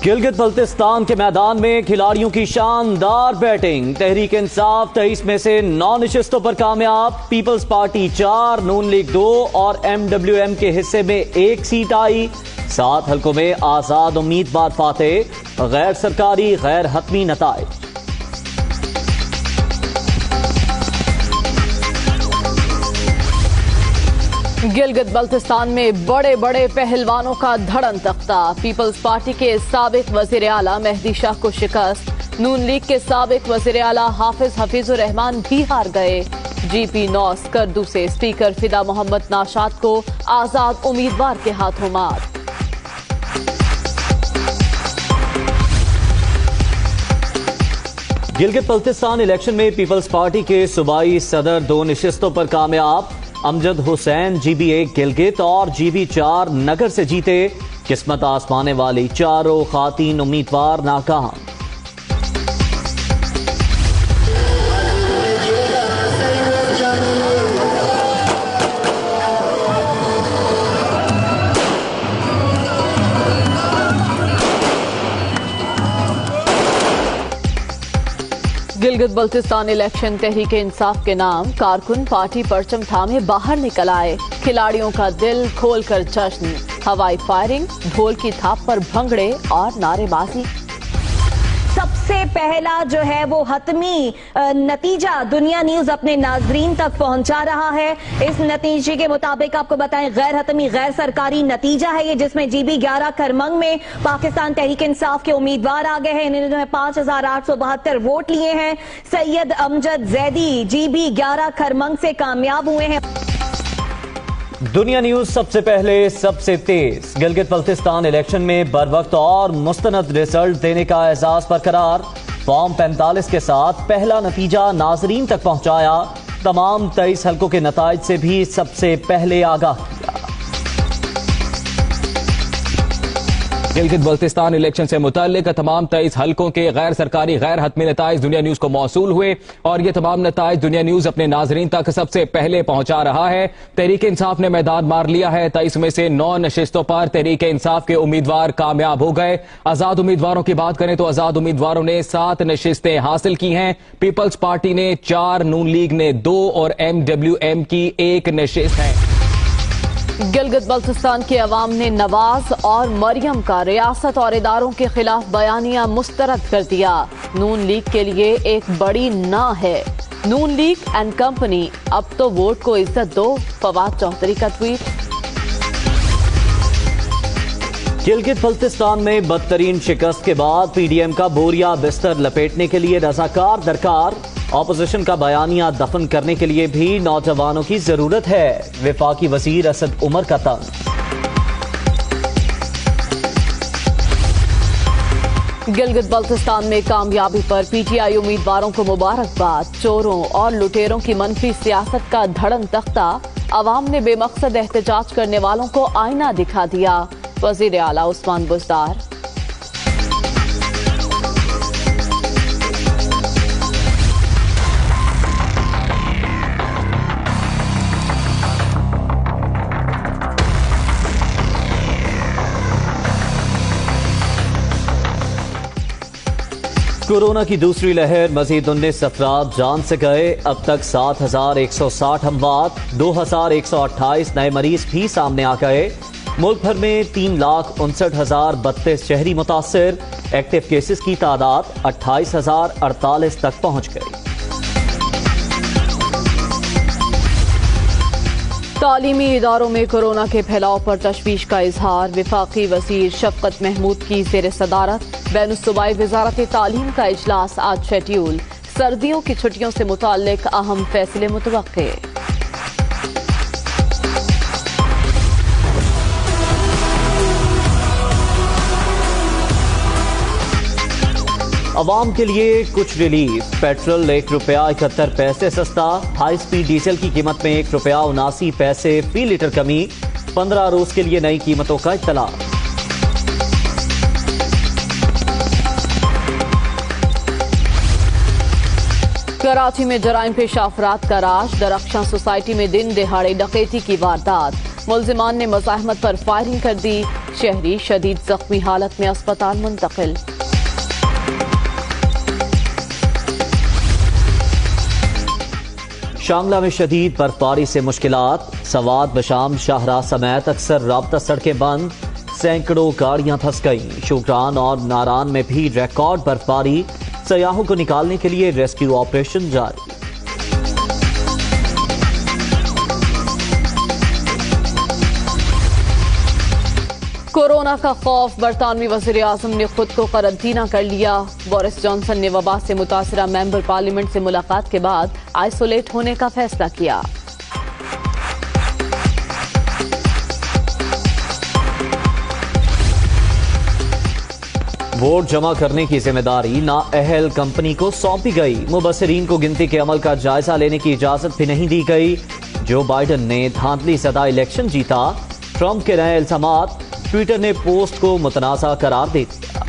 गिलगित बल्तिस्तान के मैदान में खिलाड़ियों की शानदार बैटिंग। तहरीक इंसाफ 23 में से 9 नशिस्तों पर कामयाब। पीपल्स पार्टी 4, नून लीग 2 और MWM के हिस्से में 1 सीट आई। 7 हलकों में आजाद उम्मीदवार फातेह। गैर सरकारी गैर हतमी नताइज। गिलगित बल्तिस्तान में बड़े बड़े पहलवानों का धड़न तख्ता। पीपल्स पार्टी के साबिक वजीर आला मेहदी शाह को शिकस्त। नून लीग के साबिक वजीर आला हाफिज हफीजुर रहमान भी हार गए। GP नौस करदू से स्पीकर फिदा मोहम्मद नाशाद को आजाद उम्मीदवार के हाथों मात। गिलगित बल्तिस्तान इलेक्शन में पीपल्स पार्टी के सूबाई सदर 2 नशिस्तों पर कामयाब। अमजद हुसैन GB1 गिलगित और GB4 नगर से जीते। किस्मत आसमाने वाली चारों खातीन उम्मीदवार नाकाम। गिलगित बल्तिस्तान इलेक्शन तहरीक इंसाफ के नाम। कारकुन पार्टी परचम थामे बाहर निकल आए। खिलाड़ियों का दिल खोलकर जश्न। हवाई फायरिंग, ढोल की थाप पर भंगड़े और नारेबाजी। सबसे पहला जो है वो हतमी नतीजा दुनिया न्यूज अपने नाजरीन तक पहुंचा रहा है। इस नतीजे के मुताबिक आपको बताएं, गैर हतमी गैर सरकारी नतीजा है ये, जिसमें GB11 खरमंग में पाकिस्तान तहरीक इंसाफ के उम्मीदवार आ गए हैं। इन्होंने जो है 5872 वोट लिए हैं। सैयद अमजद जैदी GB11 खरमंग से कामयाब हुए हैं। दुनिया न्यूज सबसे पहले सबसे तेज। गिलगित बल्तिस्तान इलेक्शन में बरवक्त और मुस्तनद रिजल्ट देने का एजाज बरकरार। फॉर्म 45 के साथ पहला नतीजा नाजरीन तक पहुंचाया। तमाम 23 हलकों के नताइज से भी सबसे पहले आगाह किया। गिलगित बल्तिस्तान इलेक्शन से मुताल्लिक तमाम 23 हलकों के गैर सरकारी गैर हतमी नताइज दुनिया न्यूज को मौसूल हुए और ये तमाम नताइज दुनिया न्यूज अपने नाजरीन तक सबसे पहले पहुंचा रहा है। तहरीक इंसाफ ने मैदान मार लिया है। 23 में से 9 नशिस्तों पर तहरीक इंसाफ के उम्मीदवार कामयाब हो गए। आजाद उम्मीदवारों की बात करें तो आजाद उम्मीदवारों ने 7 नशिस्तें हासिल की हैं। पीपल्स पार्टी ने 4, नून लीग ने 2 और MWM की 1 नशिस्त है। गिलगित बल्तिस्तान के अवाम ने नवाज और मरियम का रियासत और इदारों के खिलाफ बयानिया मुस्तरद कर दिया। नून लीग के लिए एक बड़ी ना है। नून लीग एंड कंपनी, अब तो वोट को इज्जत दो। फवाद चौधरी का ट्वीट। गिलगित बल्तिस्तान में बदतरीन शिकस्त के बाद PDM का बोरिया बिस्तर लपेटने के लिए रजाकार दरकार। ऑपोजिशन का बयानिया दफन करने के लिए भी नौजवानों की जरूरत है। वफाकी वजीर असद उमर का तंज। गिलगित बल्तिस्तान में कामयाबी पर PTI उम्मीदवारों को मुबारकबाद। चोरों और लुटेरों की मनफी सियासत का धड़न तख्ता। अवाम ने बेमकसद एहतजाज करने वालों को आईना दिखा दिया। वजीर आला उस्मान बुज़दार। कोरोना की दूसरी लहर, मजीद 19 अफराद जान से गए। अब तक 7160 अमवात, 2128 नए मरीज भी सामने आ गए। मुल्क भर में 3,59,032 शहरी मुतासिर। एक्टिव केसेस की तादाद 28,048 तक पहुंच गई। तालीमी इदारों में कोरोना के फैलाव पर तशवीश का इजहार। वफाकी वजीर शफकत महमूद की ज़ेर सदारत बैनुस्सूबाई वजारत तालीम का इजलास आज शेड्यूल। सर्दियों की छुट्टियों से मुताल्लिक अहम फैसले मुतवक्के। अवाम के लिए कुछ रिलीफ। पेट्रोल ₹1.71 सस्ता। हाई स्पीड डीजल की कीमत में ₹1.79 फी लीटर कमी। 15 रोज के लिए नई कीमतों का इत्तला। कराची में जराइम पेशा अफराद का राश। दरख्शां सोसाइटी में दिन दिहाड़े डकैती की वारदात। मुल्जिमान ने मुजाहमत पर फायरिंग कर दी। शहरी शदीद जख्मी हालत में अस्पताल मुंतकिल। शांगला में शदीद बर्फबारी से मुश्किलात। सवात, बशाम, शाहराह समेत अक्सर राब्ता सड़कें बंद। सैकड़ों गाड़ियां फंस गईं। शुक्रान और नारान में भी रिकॉर्ड बर्फबारी। सयाहों को निकालने के लिए रेस्क्यू ऑपरेशन जारी। कोरोना का खौफ, बरतानवी वज़ीर आज़म ने खुद को करंटीना कर लिया। बोरिस जॉनसन ने वबा से मुतासरा मेंबर पार्लियामेंट से मुलाकात के बाद आइसोलेट होने का फैसला किया। वोट जमा करने की जिम्मेदारी नाअहल कंपनी को सौंपी गई। मुबस्सिरीन को गिनती के अमल का जायजा लेने की इजाजत भी नहीं दी गई। जो बाइडन ने धांधली सदा इलेक्शन जीता। ट्रंप के नए इल्जामात। ट्विटर ने पोस्ट को मुतनाज़ा करार दे दिया।